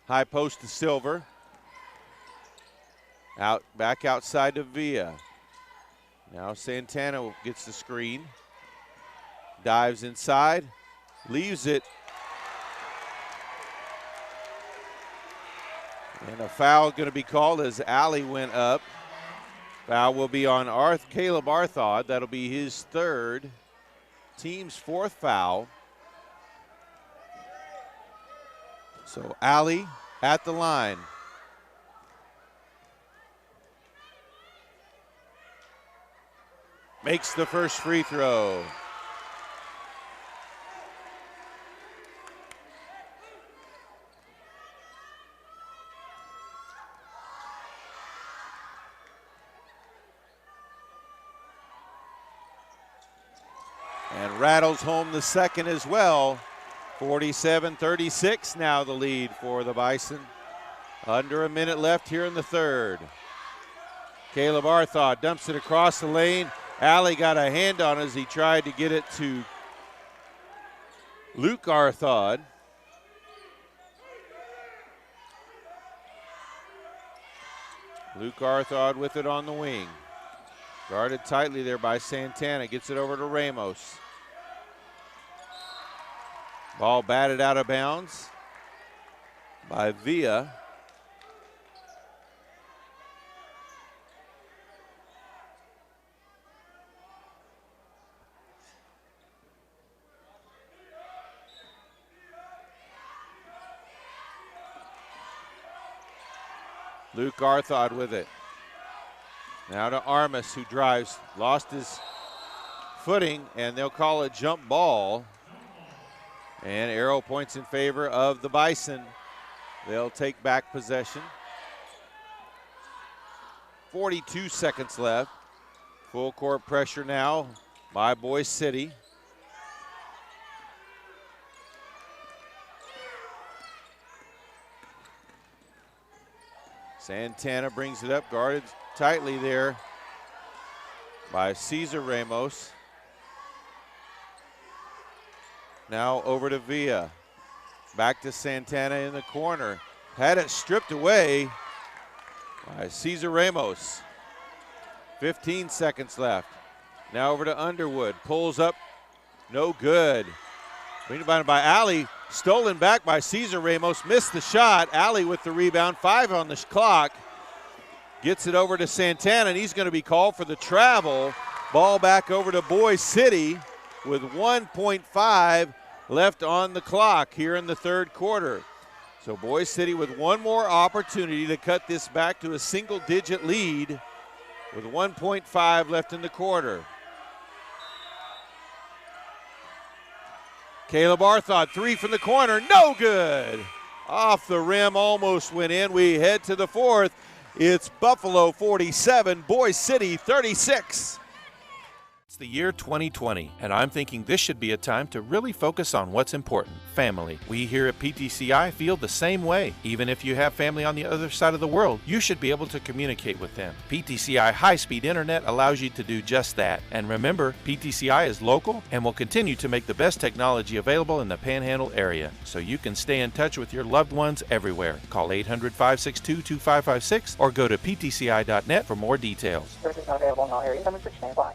High post to Silver. Back outside to Villa. Now Santana gets the screen. Dives inside, leaves it. And a foul going to be called as Alley went up. Foul will be on Caleb Arthod. That'll be his third, team's fourth foul. So Alley at the line. Makes the first free throw. And rattles home the second as well. 47-36 now the lead for the Bison. Under a minute left here in the third. Caleb Arthod dumps it across the lane. Alley got a hand on it as he tried to get it to Luke Arthod. Luke Arthod with it on the wing. Guarded tightly there by Santana. Gets it over to Ramos. Ball batted out of bounds by Villa. Luke Arthod with it. Now to Armas, who drives, lost his footing, and they'll call a jump ball. And arrow points in favor of the Bison. They'll take back possession. 42 seconds left. Full court pressure now by Boise City. Santana brings it up, guarded tightly there by Cesar Ramos. Now over to Villa. Back to Santana in the corner. Had it stripped away by Cesar Ramos. 15 seconds left. Now over to Underwood. Pulls up. No good. Rebounded by Alley. Stolen back by Cesar Ramos. Missed the shot. Alley with the rebound. 5 on the clock. Gets it over to Santana, and he's going to be called for the travel. Ball back over to Boise City with 1.5 left on the clock here in the third quarter. So Boise City with one more opportunity to cut this back to a single-digit lead with 1.5 left in the quarter. Caleb Arthod, three from the corner, no good. Off the rim, almost went in. We head to the fourth. It's Buffalo 47, Boise City 36. It's the year 2020, and I'm thinking this should be a time to really focus on what's important, family. We here at PTCI feel the same way. Even if you have family on the other side of the world, you should be able to communicate with them. PTCI high-speed internet allows you to do just that. And remember, PTCI is local and will continue to make the best technology available in the Panhandle area, so you can stay in touch with your loved ones everywhere. Call 800-562-2556 or go to ptci.net for more details. Services not available in all areas. Numbers which stand by.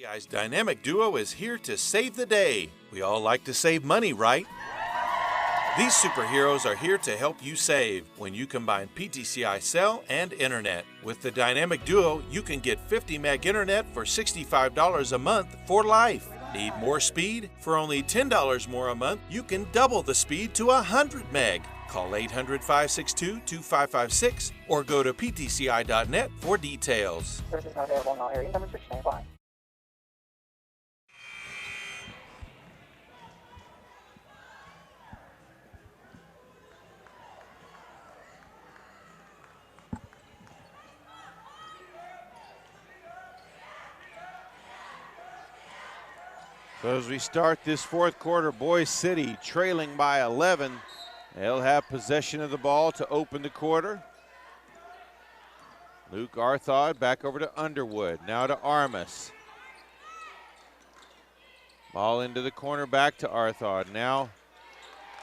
PTCI's dynamic duo is here to save the day. We all like to save money, right? These superheroes are here to help you save when you combine PTCI cell and internet. With the dynamic duo, you can get 50 meg internet for $65 a month for life. Need more speed? For only $10 more a month, you can double the speed to 100 meg. Call 800-562-2556 or go to ptci.net for details. Services not available in all areas. Numbers which stand by. So as we start this fourth quarter, Boise City trailing by 11. They'll have possession of the ball to open the quarter. Luke Arthod back over to Underwood. Now to Armas. Ball into the corner, back to Arthod. Now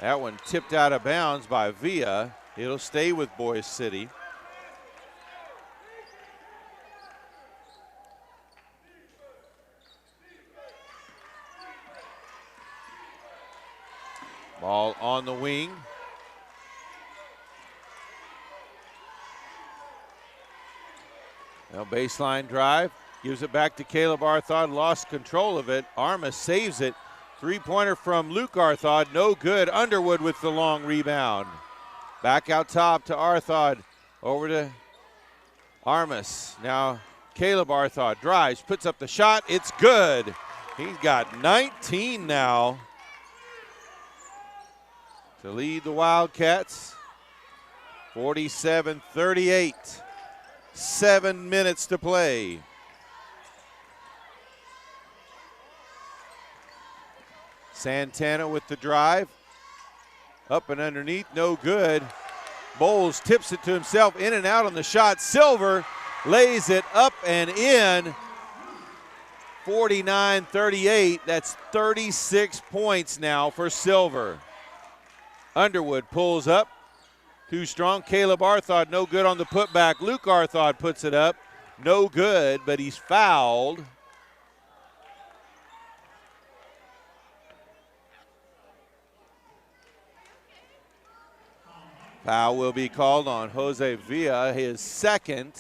that one tipped out of bounds by Villa. It'll stay with Boise City. Ball on the wing. Now baseline drive. Gives it back to Caleb Arthod. Lost control of it. Armas saves it. Three-pointer from Luke Arthod. No good. Underwood with the long rebound. Back out top to Arthod. Over to Armas. Now Caleb Arthod drives. Puts up the shot. It's good. He's got 19 now to lead the Wildcats. 47-38. 7 minutes to play. Santana with the drive. Up and underneath, no good. Bowles tips it to himself, in and out on the shot. Silver lays it up and in. 49-38. That's 36 points now for Silver. Underwood pulls up. Too strong. Caleb Arthod, no good on the putback. Luke Arthod puts it up. No good, but he's fouled. Foul will be called on Jose Villa, his second.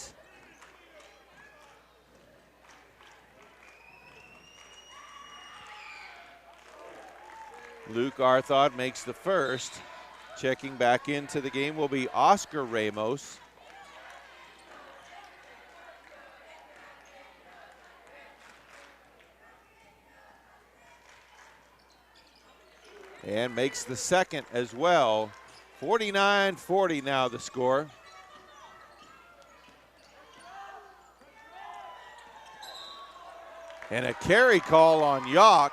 Luke Arthod makes the first. Checking back into the game will be Oscar Ramos. And makes the second as well. 49-40 now the score. And a carry call on Yock.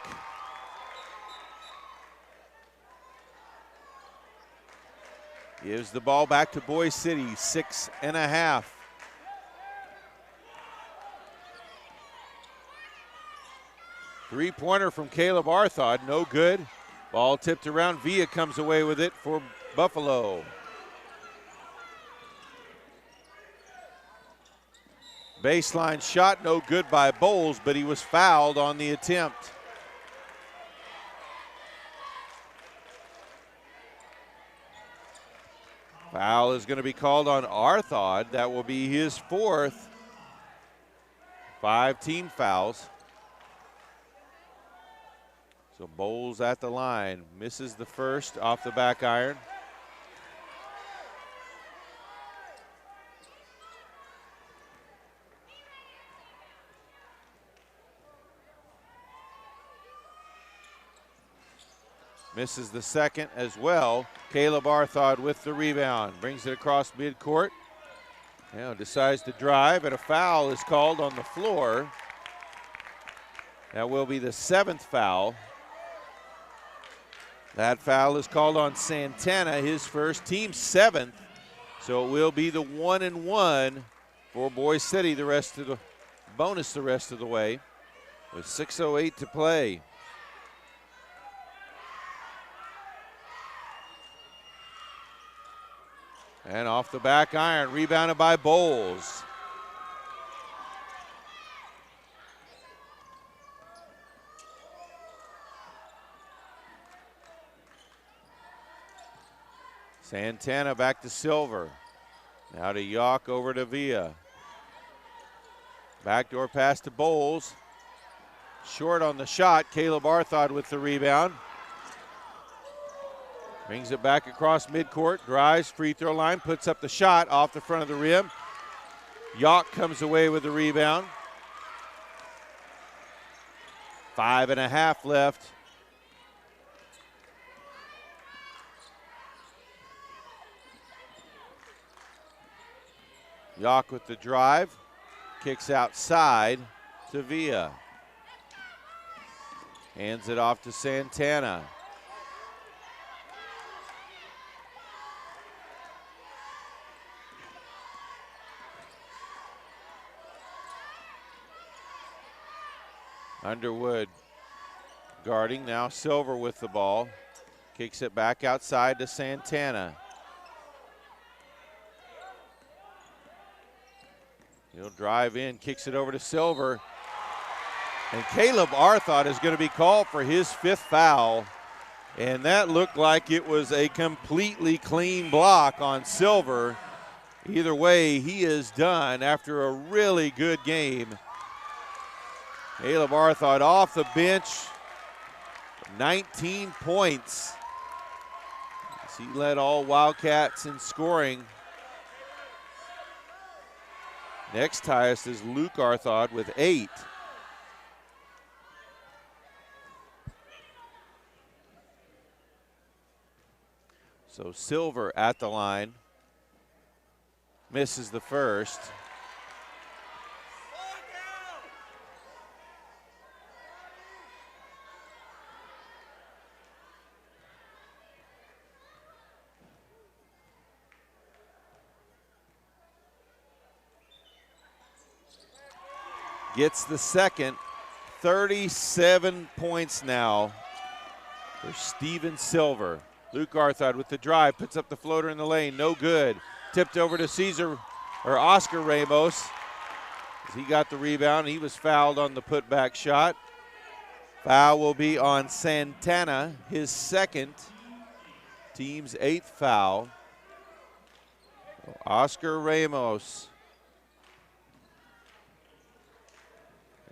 Gives the ball back to Boise City, 6.5. Three-pointer from Caleb Arthod, no good. Ball tipped around, Villa comes away with it for Buffalo. Baseline shot, no good by Bowles, but he was fouled on the attempt. Foul is going to be called on Arthod. That will be his fourth. 5 team fouls. So Bowles at the line. Misses the first off the back iron. Misses the second as well. Caleb Arthod with the rebound. Brings it across midcourt. Now decides to drive, and a foul is called on the floor. That will be the 7th foul. That foul is called on Santana, his first, team 7th. So it will be the 1-1 for Boise City the rest of the bonus the rest of the way with 6:08 to play. And off the back iron, rebounded by Bowles. Santana back to Silver. Now to Yawk, over to Villa. Backdoor pass to Bowles. Short on the shot. Caleb Arthod with the rebound. Brings it back across midcourt. Drives, free throw line, puts up the shot off the front of the rim. Yawk comes away with the rebound. 5.5 left. Yawk with the drive, kicks outside to Villa. Hands it off to Santana. Underwood guarding, now Silver with the ball. Kicks it back outside to Santana. He'll drive in, kicks it over to Silver. And Caleb Arthod is going to be called for his 5th foul. And that looked like it was a completely clean block on Silver. Either way, he is done after a really good game. Caleb Arthod off the bench, 19 points. He led all Wildcats in scoring. Next highest is Luke Arthod with 8. So Silver at the line. Misses the first. Gets the second. 37 points now for Steven Silver. Luke Arthod with the drive, puts up the floater in the lane, no good. Tipped over to Oscar Ramos. He got the rebound. He was fouled on the putback shot. Foul will be on Santana, his second, team's 8th foul. Oscar Ramos.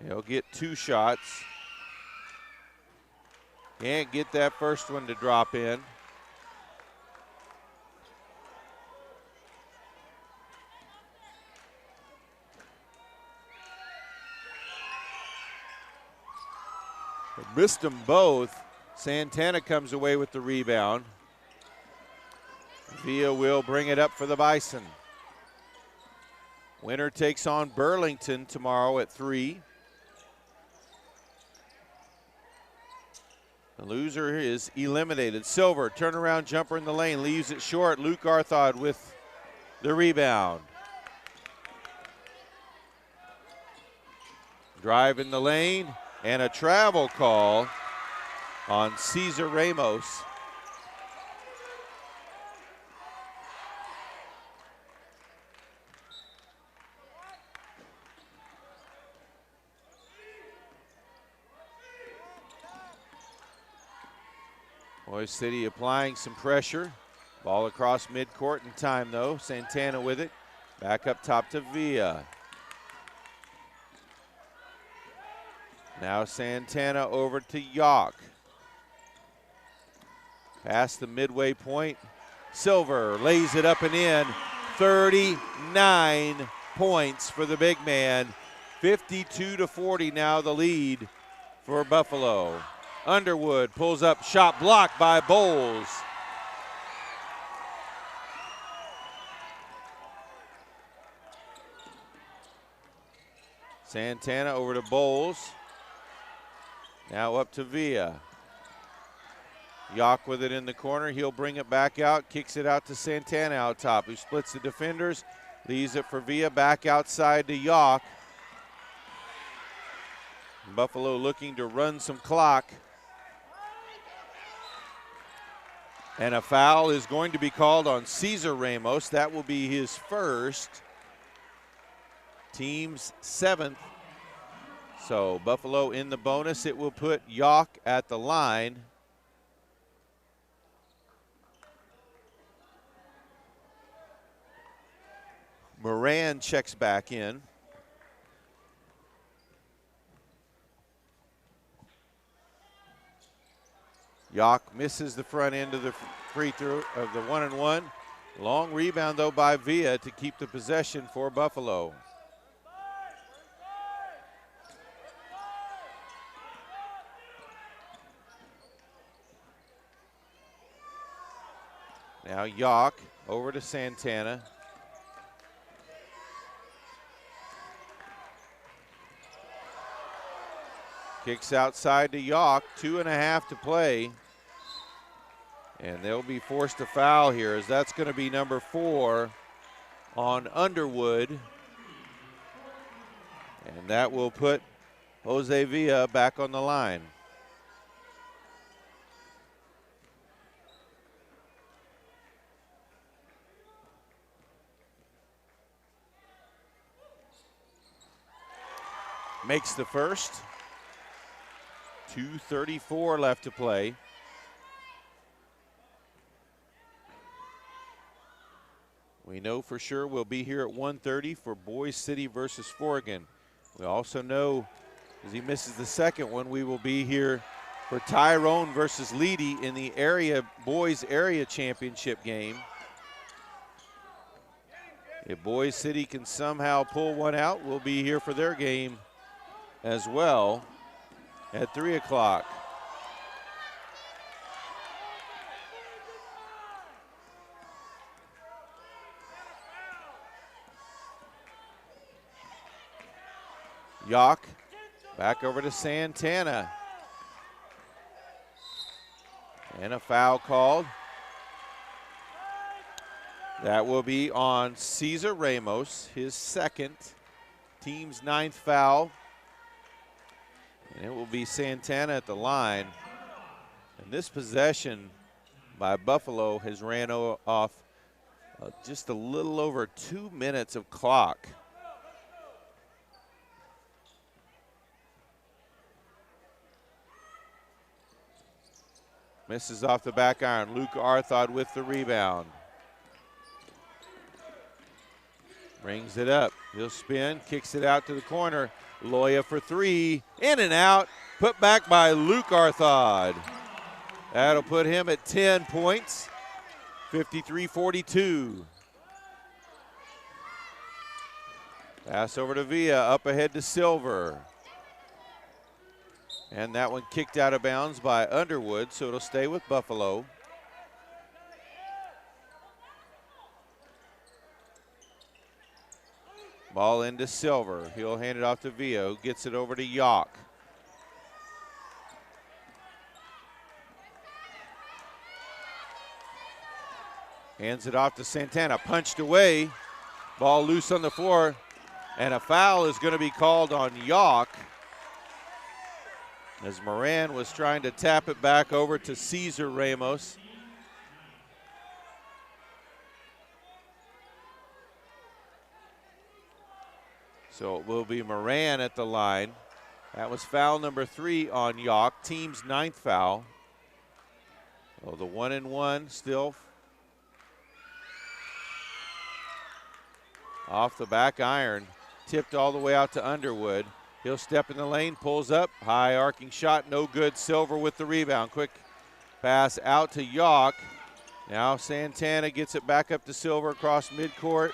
He'll get 2 shots. Can't get that first one to drop in. Missed them both. Santana comes away with the rebound. Villa will bring it up for the Bison. Winner takes on Burlington tomorrow at 3. The loser is eliminated. Silver, turnaround jumper in the lane, leaves it short. Luke Arthod with the rebound. Drive in the lane, and a travel call on Cesar Ramos. Boise City applying some pressure. Ball across midcourt in time though. Santana with it. Back up top to Villa. Now Santana over to Yawk. Past the midway point. Silver lays it up and in. 39 points for the big man. 52-40 now the lead for Buffalo. Underwood pulls up, shot blocked by Bowles. Santana over to Bowles. Now up to Villa. Yock with it in the corner. He'll bring it back out, kicks it out to Santana out top, who splits the defenders, leaves it for Villa back outside to Yock. Buffalo looking to run some clock. And a foul is going to be called on Cesar Ramos. That will be his first, team's 7th. So Buffalo in the bonus. It will put Yock at the line. Moran checks back in. Yock misses the front end of the free throw of the 1-and-1. Long rebound though by Villa to keep the possession for Buffalo. Now Yock over to Santana. Kicks outside to Yock, 2.5 to play. And they'll be forced to foul here, as that's going to be number 4 on Underwood. And that will put Jose Villa back on the line. Makes the first. 2:34 left to play. We know for sure we'll be here at 1:30 for Boise City versus Forgan. We also know, as he misses the second one, we will be here for Tyrone versus Leedy in the Boys Area Championship game. If Boise City can somehow pull one out, we'll be here for their game as well at 3 o'clock. Yock back over to Santana. And a foul called. That will be on Cesar Ramos, his second, team's 9th foul. And it will be Santana at the line. And this possession by Buffalo has ran off just a little over 2 minutes of clock. Misses off the back iron. Luke Arthod with the rebound. Brings it up. He'll spin, kicks it out to the corner. Loya for 3, in and out, put back by Luke Arthod. That'll put him at 10 points, 53-42. Pass over to Villa, up ahead to Silver. And that one kicked out of bounds by Underwood, so it'll stay with Buffalo. Ball into Silver. He'll hand it off to Villa, who gets it over to Yock. Hands it off to Santana. Punched away. Ball loose on the floor. And a foul is going to be called on Yock, as Moran was trying to tap it back over to Cesar Ramos. So it will be Moran at the line. That was foul number 3 on Yock, team's 9th foul. Oh, the 1-and-1 still off the back iron, tipped all the way out to Underwood. He'll step in the lane, pulls up, high arcing shot, no good. Silver with the rebound. Quick pass out to Yock. Now Santana gets it back up to Silver across midcourt.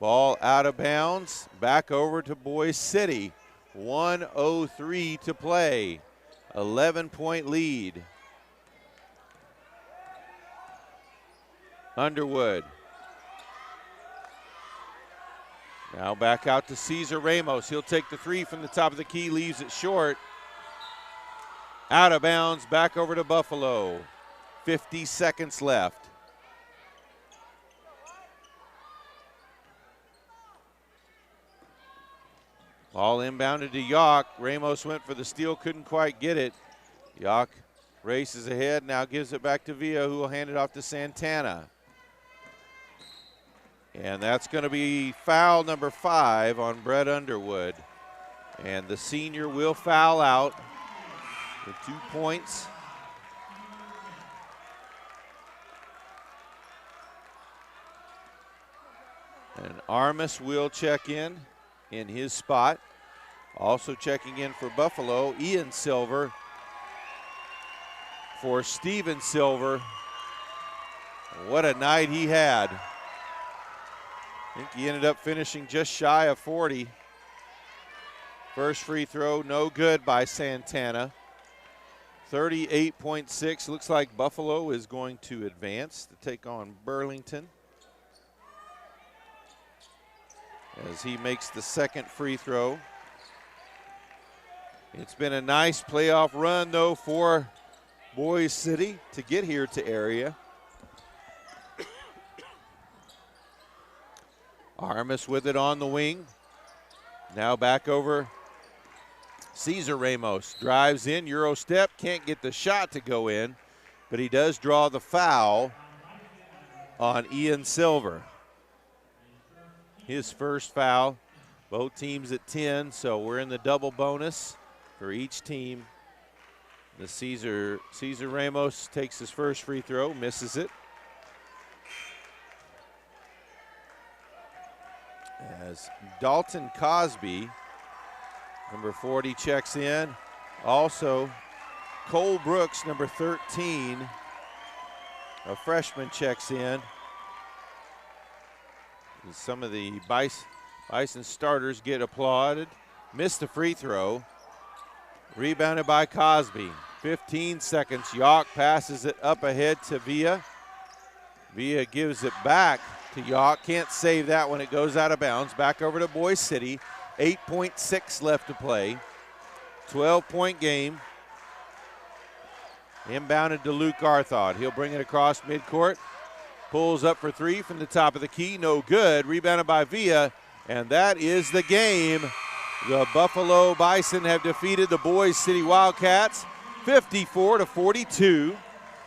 Ball out of bounds, back over to Boise City. 1:03 to play. 11-point lead. Underwood. Now back out to Cesar Ramos. He'll take the three from the top of the key, leaves it short. Out of bounds, back over to Buffalo. 50 seconds left. Ball inbounded to Yock. Ramos went for the steal, couldn't quite get it. Yock races ahead, now gives it back to Villa, who will hand it off to Santana. And that's going to be foul number 5 on Brett Underwood. And the senior will foul out with 2 points. And Armas will check in his spot. Also checking in for Buffalo, Ian Silver. For Steven Silver, what a night he had. I think he ended up finishing just shy of 40. First free throw, no good by Santana. 38.6, looks like Buffalo is going to advance to take on Burlington. As he makes the second free throw. It's been a nice playoff run, though, for Boise City to get here to area. Armas with it on the wing. Now back over Cesar Ramos. Drives in, Euro step, can't get the shot to go in, but he does draw the foul on Ian Silver. His first foul, both teams at 10, so we're in the double bonus for each team. The Cesar Ramos takes his first free throw, misses it. As Dalton Cosby, number 40, checks in. Also, Cole Brooks, number 13, a freshman, checks in. And some of the Bison starters get applauded. Missed the free throw. Rebounded by Cosby. 15 seconds. Yock passes it up ahead to Villa. Villa gives it back to Yock. Can't save that when it goes out of bounds. Back over to Boise City. 8.6 left to play. 12-point game. Inbounded to Luke Arthod. He'll bring it across midcourt. Pulls up for three from the top of the key. No good. Rebounded by Villa. And that is the game. The Buffalo Bison have defeated the Boise City Wildcats 54-42.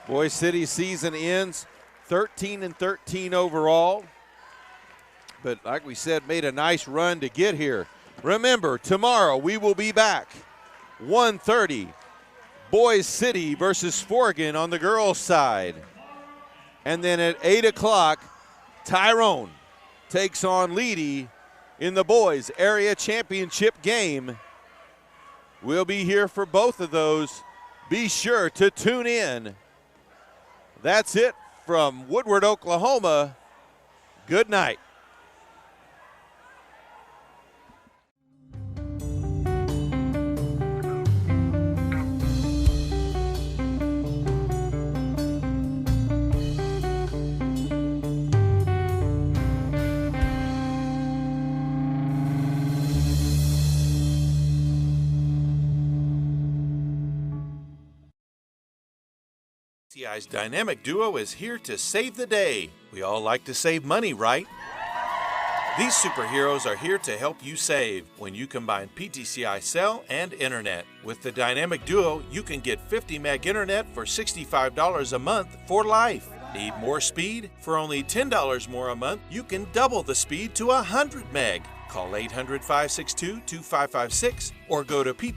Boise City's season ends 13-13 overall. But like we said, made a nice run to get here. Remember, tomorrow we will be back. 1:30, Boise City versus Forgan on the girls' side. And then at 8 o'clock, Tyrone takes on Leedy in the boys area championship game. We'll be here for both of those. Be sure to tune in. That's it from Woodward, Oklahoma. Good night. PTCI's dynamic duo is here to save the day. We all like to save money, right? These superheroes are here to help you save when you combine PTCI cell and internet. With the dynamic duo, you can get 50 meg internet for $65 a month for life. Need more speed? For only $10 more a month, you can double the speed to 100 meg. Call 800-562-2556 or go to